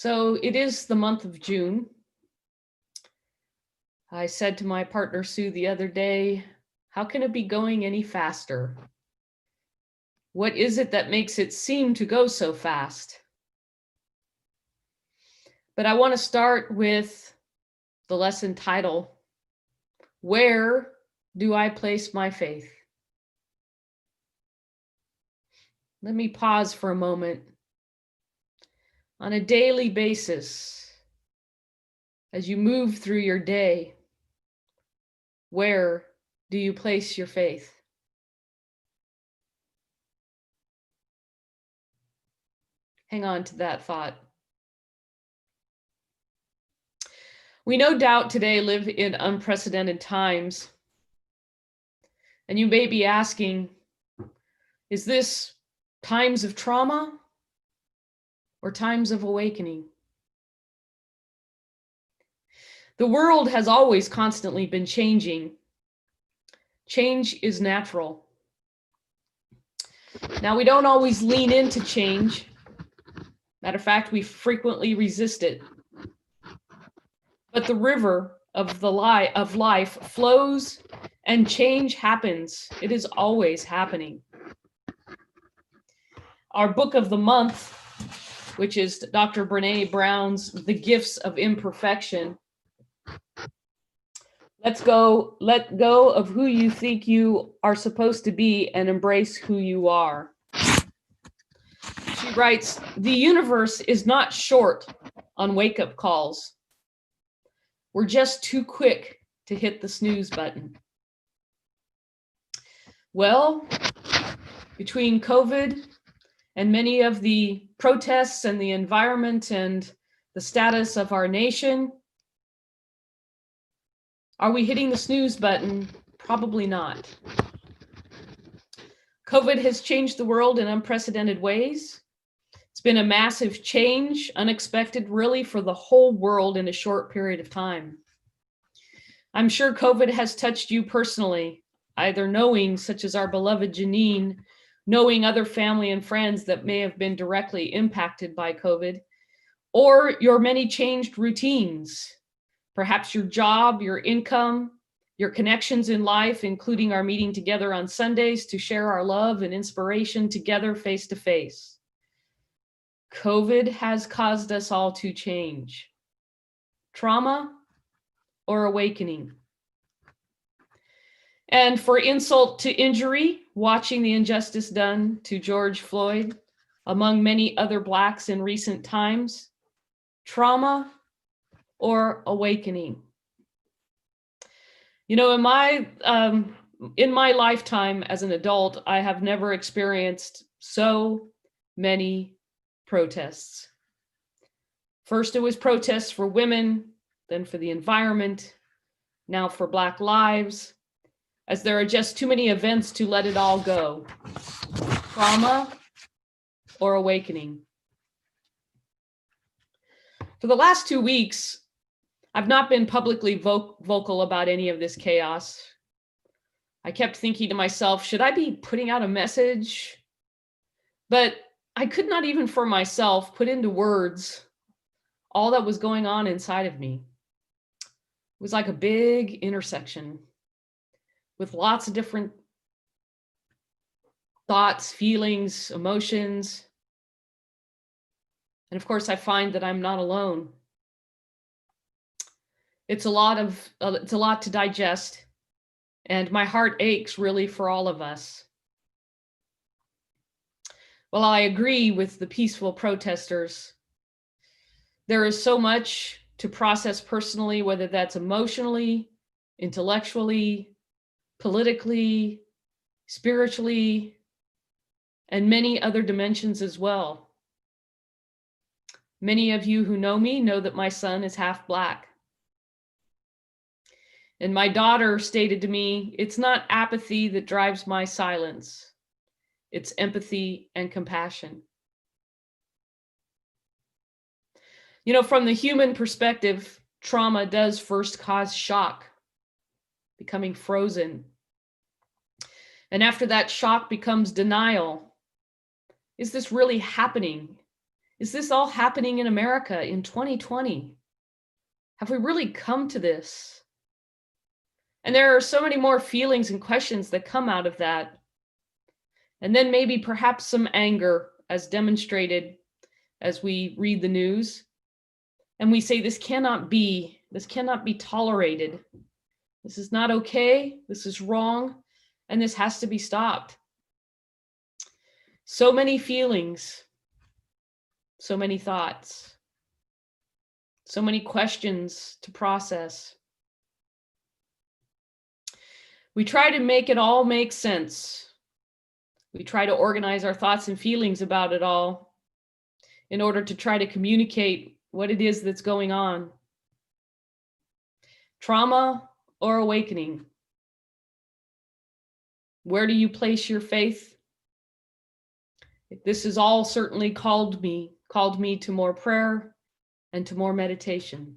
So it is the month of June. I said to my partner Sue the other day, how can it be going any faster? What is it that makes it seem to go so fast? But I want to start with the lesson title, Where Do I Place My Faith? Let me pause for a moment. On a daily basis, as you move through your day, where do you place your faith? Hang on to that thought. We no doubt today live in unprecedented times. And you may be asking, is this times of trauma or times of awakening? The world has always constantly been changing. Change is natural. Now, we don't always lean into change. Matter of fact, we frequently resist it. But the river of life flows and change happens. It is always happening. Our book of the month, which is Dr. Brené Brown's The Gifts of Imperfection. Let go of who you think you are supposed to be and embrace who you are. She writes, the universe is not short on wake-up calls. We're just too quick to hit the snooze button. Well, between COVID and many of the protests and the environment and the status of our nation, are we hitting the snooze button? Probably not. COVID has changed the world in unprecedented ways. It's been a massive change, unexpected really for the whole world in a short period of time. I'm sure COVID has touched you personally, either knowing, such as our beloved Janine, knowing other family and friends that may have been directly impacted by COVID, or your many changed routines, perhaps your job, your income, your connections in life, including our meeting together on Sundays to share our love and inspiration together face to face. COVID has caused us all to change. Trauma or awakening? And for insult to injury, watching the injustice done to George Floyd, among many other Blacks in recent times, trauma or awakening? You know, in my lifetime as an adult, I have never experienced so many protests. First, it was protests for women, then for the environment, now for Black lives, as there are just too many events to let it all go. Trauma or awakening? For the last 2 weeks, I've not been publicly vocal about any of this chaos. I kept thinking to myself, should I be putting out a message? But I could not even for myself put into words all that was going on inside of me. It was like a big intersection with lots of different thoughts, feelings, emotions. And of course, I find that I'm not alone. It's a lot to digest, and my heart aches really for all of us. Well, I agree with the peaceful protesters. There is so much to process personally, whether that's emotionally, intellectually, politically, spiritually, and many other dimensions as well. Many of you who know me know that my son is half Black. And my daughter stated to me, it's not apathy that drives my silence. It's empathy and compassion. You know, from the human perspective, trauma does first cause shock, becoming frozen. And after that shock becomes denial. Is this really happening? Is this all happening in America in 2020? Have we really come to this? And there are so many more feelings and questions that come out of that. And then maybe perhaps some anger, as demonstrated as we read the news. And we say, this cannot be tolerated. This is not okay. This is wrong. And this has to be stopped. So many feelings, so many thoughts, so many questions to process. We try to make it all make sense. We try to organize our thoughts and feelings about it all in order to try to communicate what it is that's going on. Trauma or awakening? Where do you place your faith? This has all certainly called me to more prayer and to more meditation.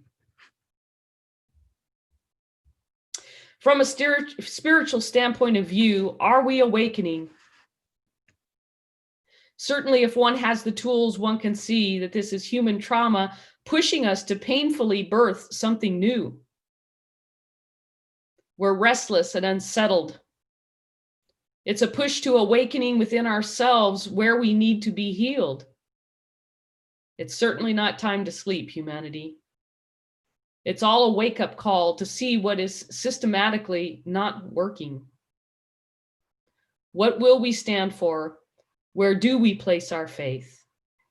From a spiritual standpoint of view, are we awakening? Certainly, if one has the tools, one can see that this is human trauma pushing us to painfully birth something new. We're restless and unsettled. It's a push to awakening within ourselves where we need to be healed. It's certainly not time to sleep, humanity. It's all a wake-up call to see what is systematically not working. What will we stand for? Where do we place our faith?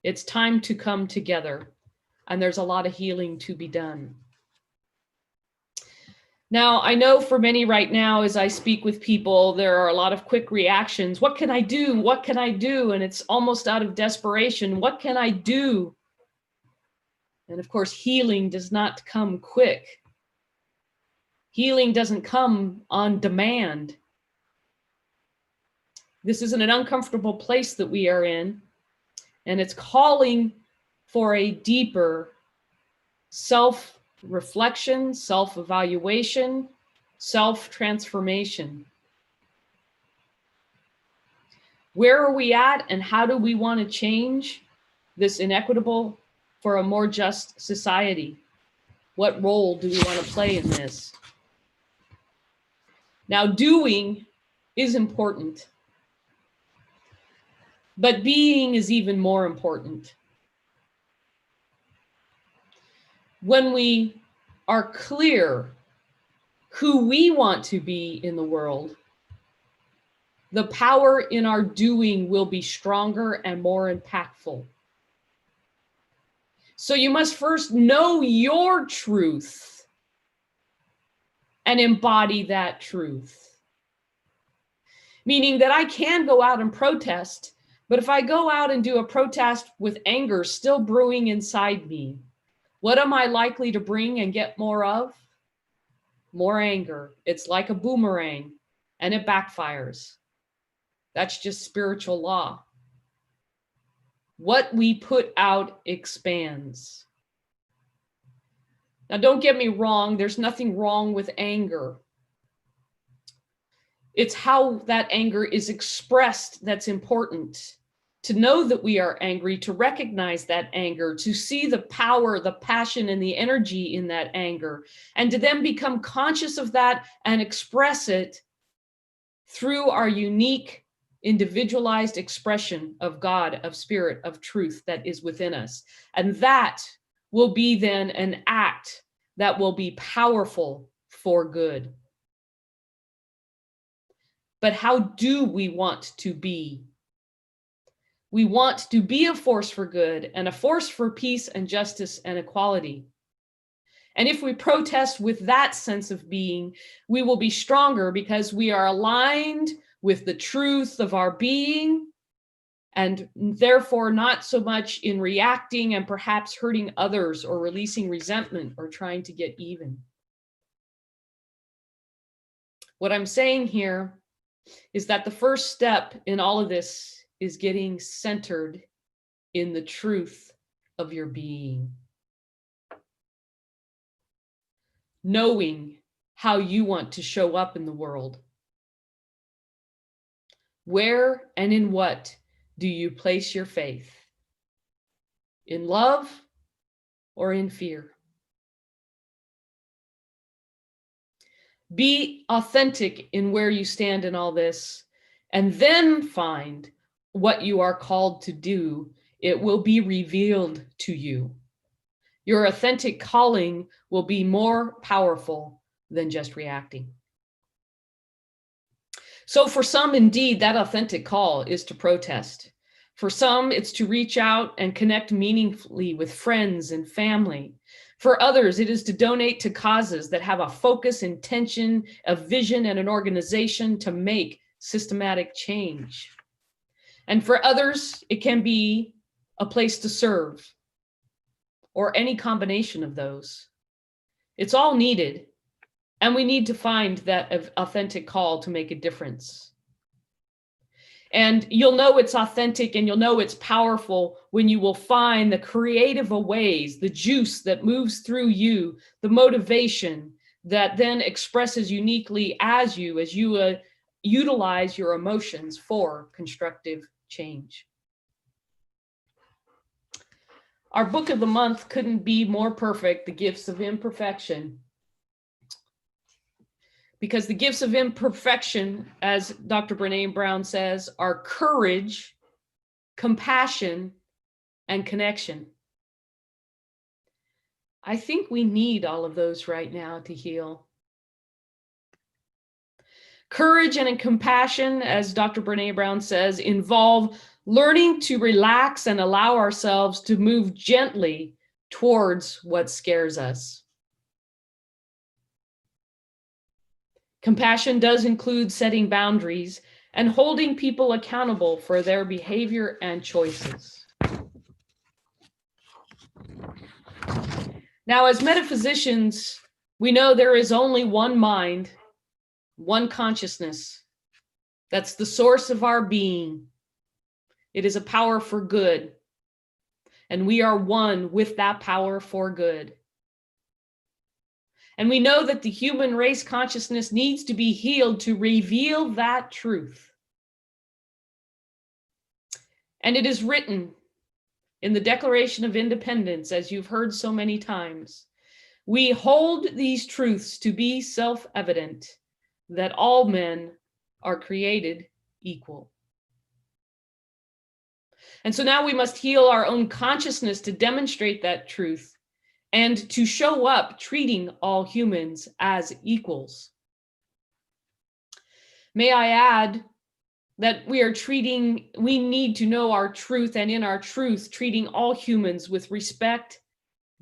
It's time to come together, and there's a lot of healing to be done. Now, I know for many right now, as I speak with people, there are a lot of quick reactions. What can I do? What can I do? And it's almost out of desperation. What can I do? And of course, healing does not come quick. Healing doesn't come on demand. This is an uncomfortable place that we are in, and it's calling for a deeper self-reflection, self-evaluation, self-transformation. Where are we at, and how do we want to change this inequitable for a more just society? What role do we want to play in this? Now, doing is important, but being is even more important. When we are clear who we want to be in the world, the power in our doing will be stronger and more impactful. So you must first know your truth and embody that truth. Meaning that I can go out and protest, but if I go out and do a protest with anger still brewing inside me, what am I likely to bring and get more of? More anger. It's like a boomerang, and it backfires. That's just spiritual law. What we put out expands. Now, don't get me wrong. There's nothing wrong with anger. It's how that anger is expressed that's important. To know that we are angry, to recognize that anger, to see the power, the passion, and the energy in that anger, and to then become conscious of that and express it through our unique, individualized expression of God, of spirit, of truth that is within us. And that will be then an act that will be powerful for good. But how do we want to be? We want to be a force for good and a force for peace and justice and equality. And if we protest with that sense of being, we will be stronger because we are aligned with the truth of our being, and therefore not so much in reacting and perhaps hurting others or releasing resentment or trying to get even. What I'm saying here is that the first step in all of this is getting centered in the truth of your being. Knowing how you want to show up in the world. Where and in what do you place your faith? in love or in fear. Be authentic in where you stand in all this, and then find what you are called to do. It will be revealed to you. Your authentic calling will be more powerful than just reacting. So for some, indeed, that authentic call is to protest. For some, it's to reach out and connect meaningfully with friends and family. For others, it is to donate to causes that have a focus, intention, a vision, and an organization to make systematic change. And for others, it can be a place to serve, or any combination of those. It's all needed, and we need to find that authentic call to make a difference. And you'll know it's authentic and you'll know it's powerful when you will find the creative ways, the juice that moves through you, the motivation that then expresses uniquely as you utilize your emotions for constructive change. Our book of the month couldn't be more perfect, The Gifts of Imperfection. Because the gifts of imperfection, as Dr. Brené Brown says, are courage, compassion, and connection. I think we need all of those right now to heal. Courage and compassion, as Dr. Brené Brown says, involve learning to relax and allow ourselves to move gently towards what scares us. Compassion does include setting boundaries and holding people accountable for their behavior and choices. Now, as metaphysicians, we know there is only one mind, one consciousness. That's the source of our being. It is a power for good, and we are one with that power for good. And we know that the human race consciousness needs to be healed to reveal that truth. And it is written in the Declaration of Independence, as you've heard so many times, we hold these truths to be self-evident, that all men are created equal. And so now we must heal our own consciousness to demonstrate that truth and to show up treating all humans as equals. May I add that we need to know our truth, and in our truth, treating all humans with respect,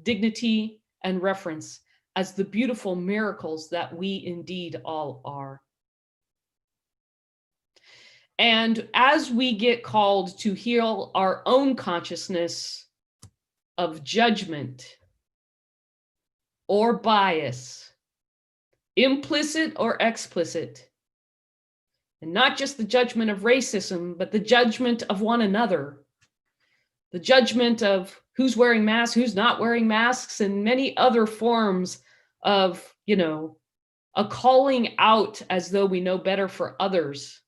dignity, and reverence as the beautiful miracles that we indeed all are. And as we get called to heal our own consciousness of judgment or bias, implicit or explicit, and not just the judgment of racism, but the judgment of one another, the judgment of who's wearing masks, who's not wearing masks, and many other forms of, a calling out as though we know better for others.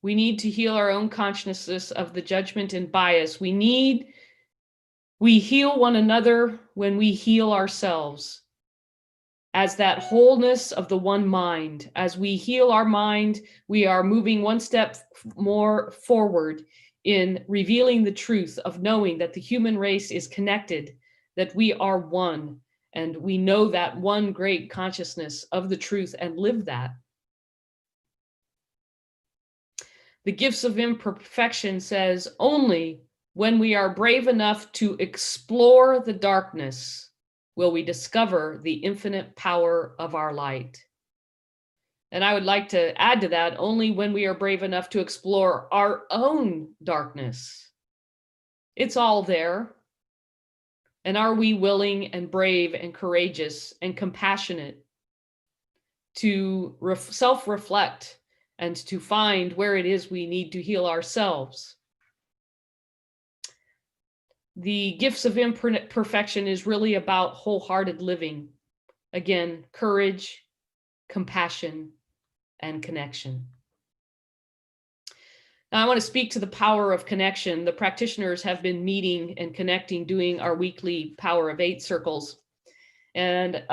We need to heal our own consciousness of the judgment and bias. We heal one another when we heal ourselves as that wholeness of the one mind. As we heal our mind, we are moving one step more forward in revealing the truth of knowing that the human race is connected, that we are one, and we know that one great consciousness of the truth and live that. The Gifts of Imperfection says, only when we are brave enough to explore the darkness will we discover the infinite power of our light. And I would like to add to that, only when we are brave enough to explore our own darkness. It's all there. And are we willing and brave and courageous and compassionate to self-reflect and to find where it is we need to heal ourselves? The Gifts of Imperfection is really about wholehearted living. Again, courage, compassion, and connection. Now, I want to speak to the power of connection. The practitioners have been meeting and connecting, doing our weekly Power of Eight circles. And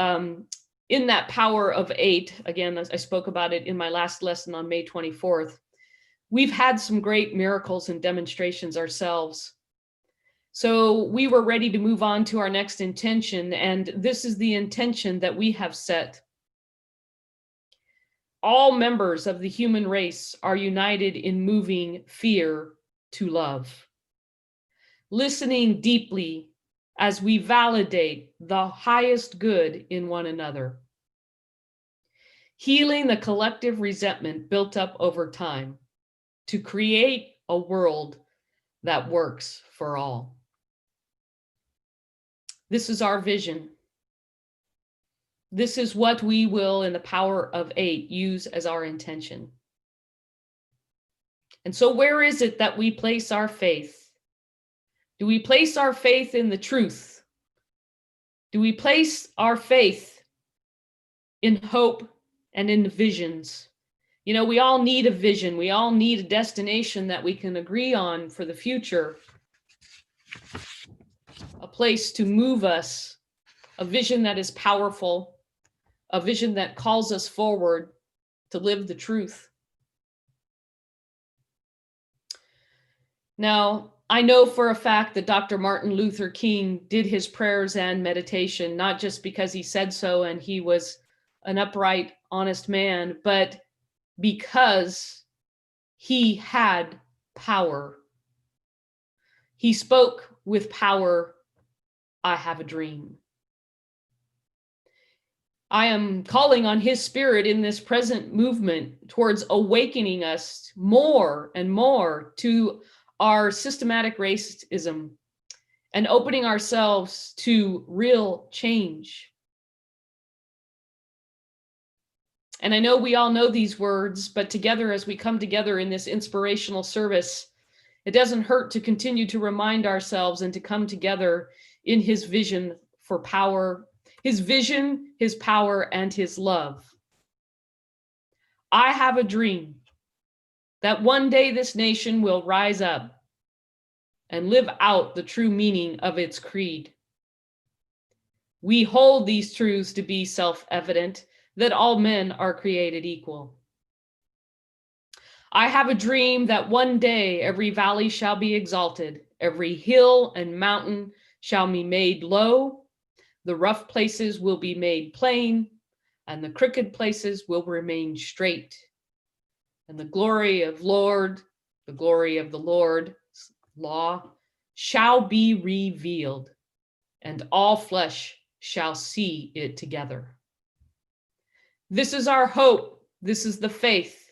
in that Power of Eight, again, as I spoke about it in my last lesson on May 24th, we've had some great miracles and demonstrations ourselves. So we were ready to move on to our next intention. And this is the intention that we have set. All members of the human race are united in moving fear to love, listening deeply as we validate the highest good in one another, healing the collective resentment built up over time to create a world that works for all. This is our vision. This is what we will, in the Power of Eight, use as our intention. And so where is it that we place our faith? Do we place our faith in the truth? Do we place our faith in hope and in visions? You know, we all need a vision. We all need a destination that we can agree on for the future. A place to move us, a vision that is powerful, a vision that calls us forward to live the truth. Now, I know for a fact that Dr. Martin Luther King did his prayers and meditation, not just because he said so and he was an upright, honest man, but because he had power. He spoke with power, "I have a dream." I am calling on his spirit in this present movement towards awakening us more and more to our systematic racism and opening ourselves to real change. And I know we all know these words, but together, as we come together in this inspirational service, it doesn't hurt to continue to remind ourselves and to come together in his vision for power, his vision, his power, and his love. I have a dream that one day this nation will rise up and live out the true meaning of its creed. We hold these truths to be self-evident, that all men are created equal. I have a dream that one day every valley shall be exalted, every hill and mountain shall be made low, the rough places will be made plain, and the crooked places will remain straight. And the glory of the Lord's law shall be revealed, and all flesh shall see it together. This is our hope. This is the faith.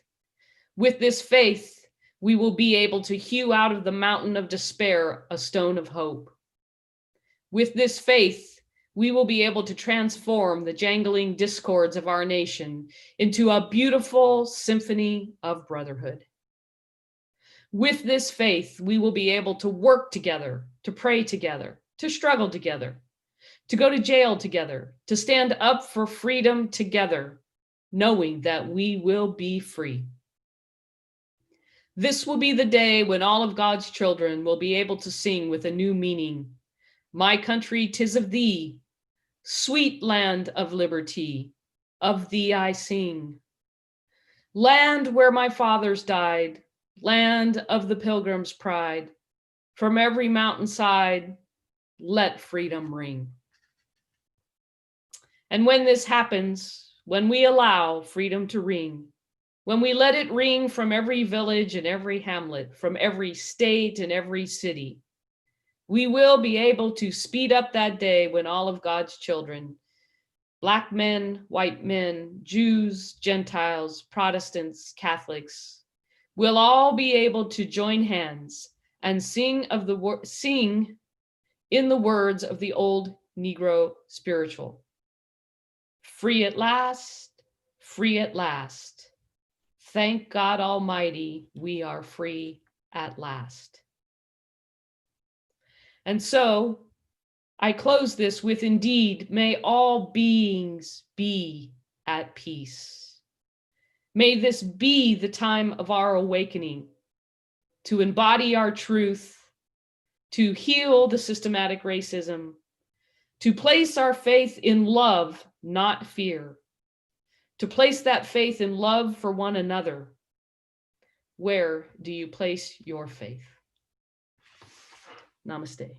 With this faith, we will be able to hew out of the mountain of despair a stone of hope. With this faith, we will be able to transform the jangling discords of our nation into a beautiful symphony of brotherhood. With this faith, we will be able to work together, to pray together, to struggle together, to go to jail together, to stand up for freedom together, knowing that we will be free. This will be the day when all of God's children will be able to sing with a new meaning. My country, 'tis of thee, sweet land of liberty, of thee I sing. Land where my fathers died, land of the pilgrim's pride, from every mountainside, let freedom ring. And when this happens, when we allow freedom to ring, when we let it ring from every village and every hamlet, from every state and every city, we will be able to speed up that day when all of God's children, Black men, white men, Jews, Gentiles, Protestants, Catholics, will all be able to join hands and sing in the words of the old Negro spiritual. Free at last, free at last. Thank God Almighty, we are free at last. And so I close this with, indeed, may all beings be at peace. May this be the time of our awakening. to embody our truth, to heal the systematic racism, to place our faith in love, not fear, to place that faith in love for one another. Where do you place your faith? Namaste.